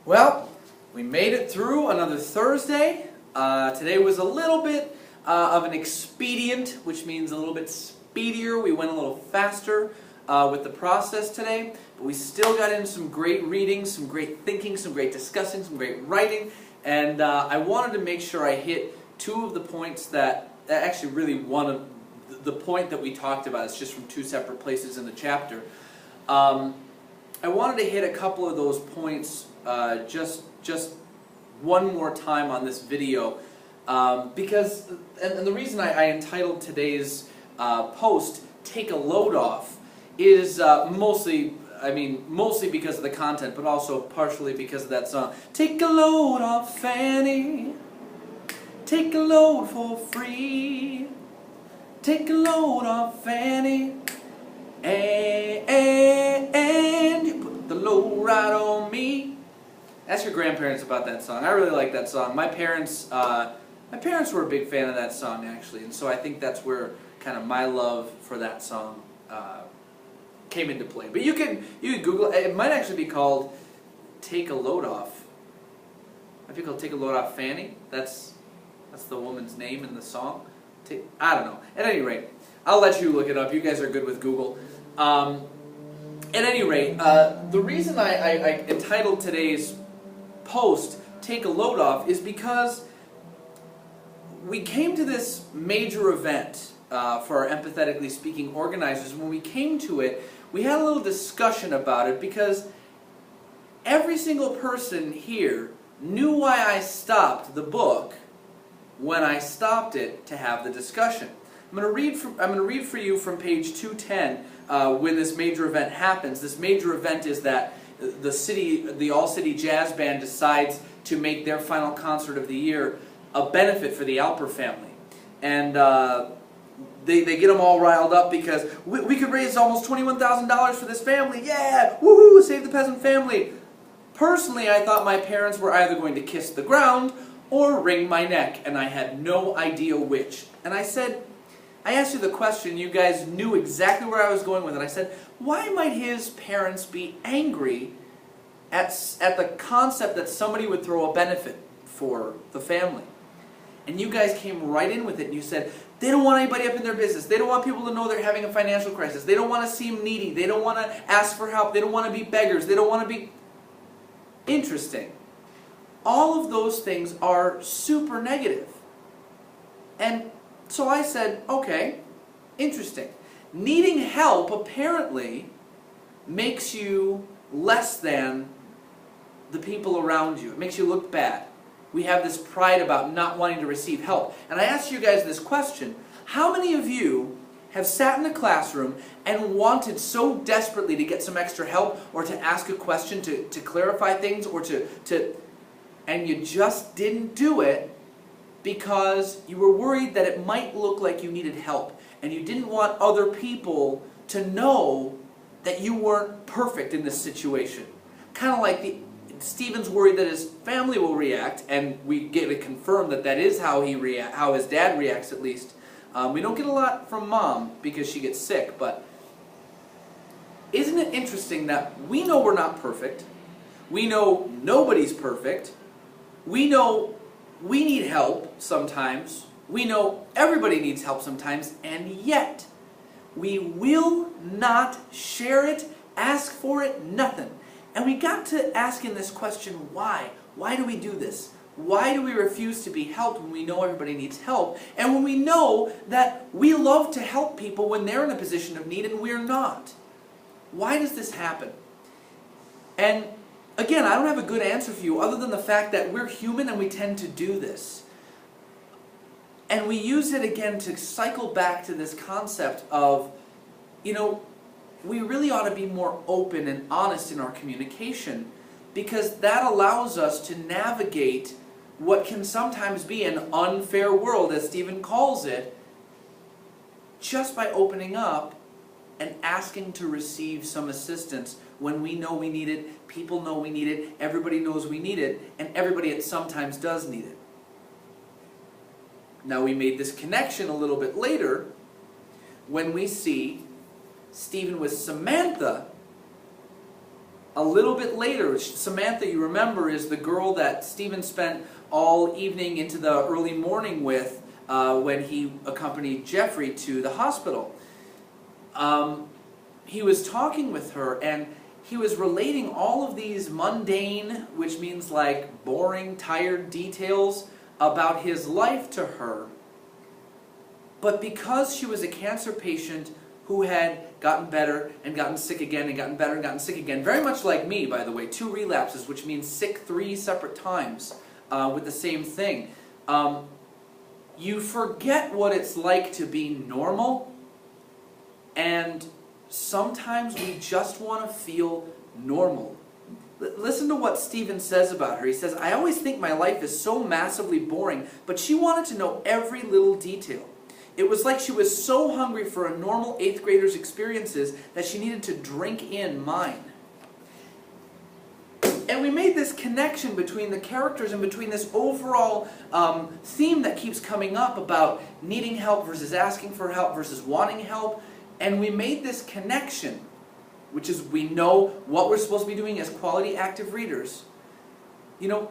Well, we made it through another Thursday. Today was a little bit of an expedient, which means a little bit speedier. We went a little faster with the process today, but we still got in some great reading, some great thinking, some great discussing, some great writing, and I wanted to make sure I hit two of the points that actually really one of the point that we talked about. It's just from two separate places in the chapter. I wanted to hit a couple of those points just one more time on this video because, and the reason I entitled today's post "Take a Load Off" is mostly because of the content, but also partially because of that song. Take a load off, Fanny. Take a load for free. Take a load off, Fanny. And you put the load right on me. Ask your grandparents about that song. I really like that song. My parents were a big fan of that song, actually, and so I think that's where kind of my love for that song came into play. But you can Google it. It might actually be called "Take a Load Off." I think it'll "Take a Load Off, Fanny." That's the woman's name in the song. I don't know. At any rate, I'll let you look it up. You guys are good with Google. At any rate, the reason I entitled today's post "Take a Load Off" is because we came to this major event for our Empathetically Speaking organizers. When we came to it, we had a little discussion about it because every single person here knew why I stopped the book when I stopped it to have the discussion. I'm going to read for you from page 210 when this major event happens. This major event is that the All-City Jazz Band decides to make their final concert of the year a benefit for the Alper family. And they get them all riled up because we could raise almost $21,000 for this family. Yeah! Woohoo! Save the peasant family! Personally, I thought my parents were either going to kiss the ground or wring my neck, and I had no idea which. And I asked you the question, you guys knew exactly where I was going with it. I said, why might his parents be angry at the concept that somebody would throw a benefit for the family? And you guys came right in with it, and you said, they don't want anybody up in their business. They don't want people to know they're having a financial crisis. They don't want to seem needy. They don't want to ask for help. They don't want to be beggars. They don't want to be... Interesting. All of those things are super negative. And so I said, okay, interesting. Needing help apparently makes you less than the people around you. It makes you look bad. We have this pride about not wanting to receive help. And I asked you guys this question: how many of you have sat in a classroom and wanted so desperately to get some extra help or to ask a question, to clarify things, or and you just didn't do it because you were worried that it might look like you needed help, and you didn't want other people to know that you weren't perfect in this situation? Kind of like Stephen's worried that his family will react, and we get it confirmed that is how how his dad reacts, at least. We don't get a lot from Mom because she gets sick, but isn't it interesting that we know we're not perfect, we know nobody's perfect, we know we need help sometimes, we know everybody needs help sometimes, and yet we will not share it, ask for it, nothing. And we got to asking this question, why? Why do we do this? Why do we refuse to be helped when we know everybody needs help, and when we know that we love to help people when they're in a position of need and we're not? Why does this happen? And again, I don't have a good answer for you other than the fact that we're human and we tend to do this. And we use it again to cycle back to this concept of, we really ought to be more open and honest in our communication, because that allows us to navigate what can sometimes be an unfair world, as Stephen calls it, just by opening up and asking to receive some assistance when we know we need it, people know we need it, everybody knows we need it, and everybody at sometimes does need it. Now, we made this connection a little bit later when we see Stephen with Samantha A little bit later, Samantha, you remember, is the girl that Stephen spent all evening into the early morning with when he accompanied Jeffrey to the hospital. He was talking with her, and he was relating all of these mundane, which means like boring, tired details about his life to her. But because she was a cancer patient who had gotten better and gotten sick again and gotten better and gotten sick again, very much like me, by the way, 2 relapses, which means sick 3 separate times with the same thing. You forget what it's like to be normal, and sometimes we just want to feel normal. Listen to what Stephen says about her. He says, "I always think my life is so massively boring, but she wanted to know every little detail. It was like she was so hungry for a normal 8th grader's experiences that she needed to drink in mine." And we made this connection between the characters and between this overall theme that keeps coming up about needing help versus asking for help versus wanting help. And we made this connection, which is we know what we're supposed to be doing as quality active readers. You know,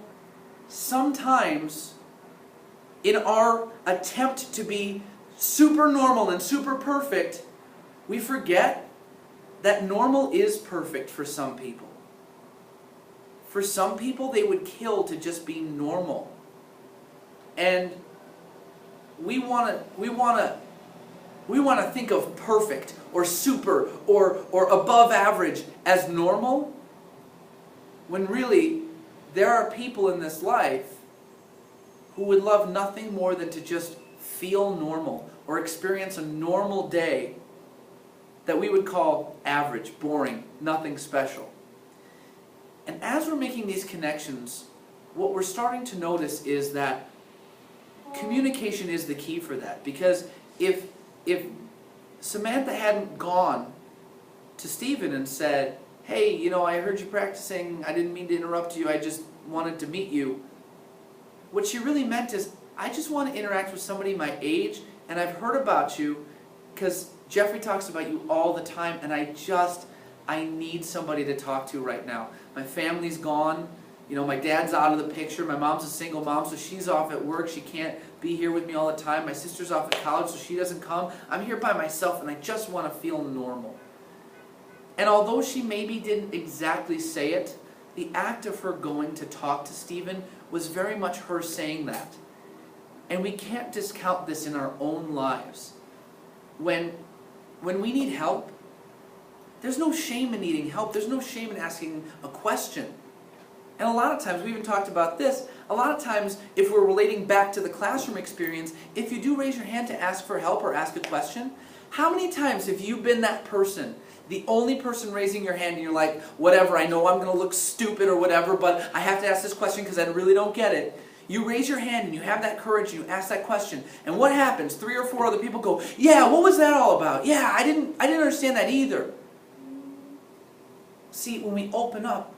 sometimes in our attempt to be super normal and super perfect, we forget that normal is perfect for some people. For some people, they would kill to just be normal. And we want to think of perfect or super or above average as normal, when really there are people in this life who would love nothing more than to just feel normal or experience a normal day that we would call average, boring, nothing special. And as we're making these connections, what we're starting to notice is that communication is the key for that. Because if Samantha hadn't gone to Stephen and said, "Hey, you know, I heard you practicing, I didn't mean to interrupt you, I just wanted to meet you," what she really meant is, "I just want to interact with somebody my age, and I've heard about you because Jeffrey talks about you all the time, and I need somebody to talk to right now. My family's gone. You know, my dad's out of the picture. My mom's a single mom, so she's off at work. She can't be here with me all the time. My sister's off at college, so she doesn't come. I'm here by myself, and I just want to feel normal." And although she maybe didn't exactly say it, the act of her going to talk to Stephen was very much her saying that. And we can't discount this in our own lives. When we need help, there's no shame in needing help. There's no shame in asking a question. And a lot of times, we even talked about this, a lot of times if we're relating back to the classroom experience, if you do raise your hand to ask for help or ask a question, how many times have you been that person, the only person raising your hand, and you're like, whatever, I know I'm going to look stupid or whatever, but I have to ask this question because I really don't get it. You raise your hand and you have that courage and you ask that question. And what happens? 3 or 4 other people go, "Yeah, what was that all about? Yeah, I didn't understand that either." See, when we open up,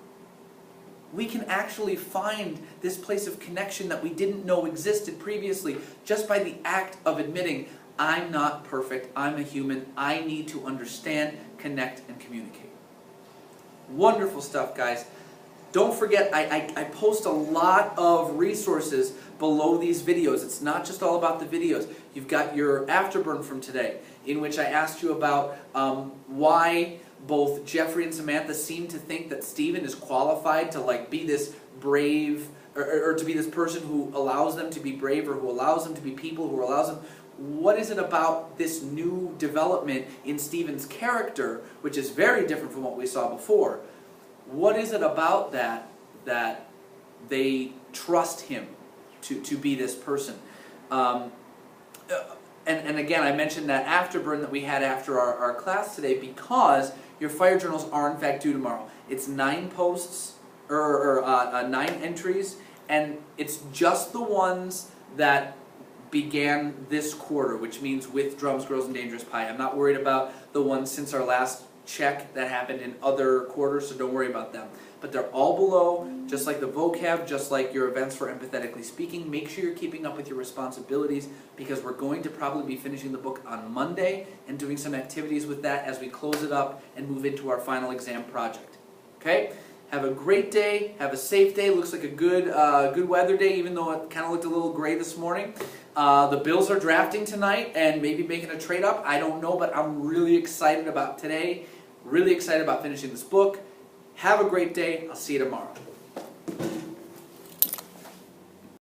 we can actually find this place of connection that we didn't know existed previously just by the act of admitting, I'm not perfect, I'm a human, I need to understand, connect, and communicate. Wonderful stuff, guys. Don't forget, I post a lot of resources below these videos. It's not just all about the videos. You've got your afterburn from today, in which I asked you about why both Jeffrey and Samantha seem to think that Stephen is qualified to be this brave, or to be this person who allows them to be brave, or who allows them to be people, who allows them. What is it about this new development in Stephen's character, which is very different from what we saw before? What is it about that they trust him to be this person? And again, I mentioned that afterburn that we had after our class today, because your fire journals are in fact due tomorrow. It's 9 posts, or 9 entries, and it's just the ones that began this quarter, which means with Drums, Girls, and Dangerous Pie. I'm not worried about the ones since our last check that happened in other quarters, so don't worry about them. But they're all below, just like the vocab, just like your events for empathetically speaking. Make sure you're keeping up with your responsibilities, because we're going to probably be finishing the book on Monday and doing some activities with that as we close it up and move into our final exam project. Okay? Have a great day. Have a safe day. Looks like a good weather day, even though it kind of looked a little gray this morning. The Bills are drafting tonight and maybe making a trade up. I don't know, but I'm really excited about today. Really excited about finishing this book. Have a great day. I'll see you tomorrow.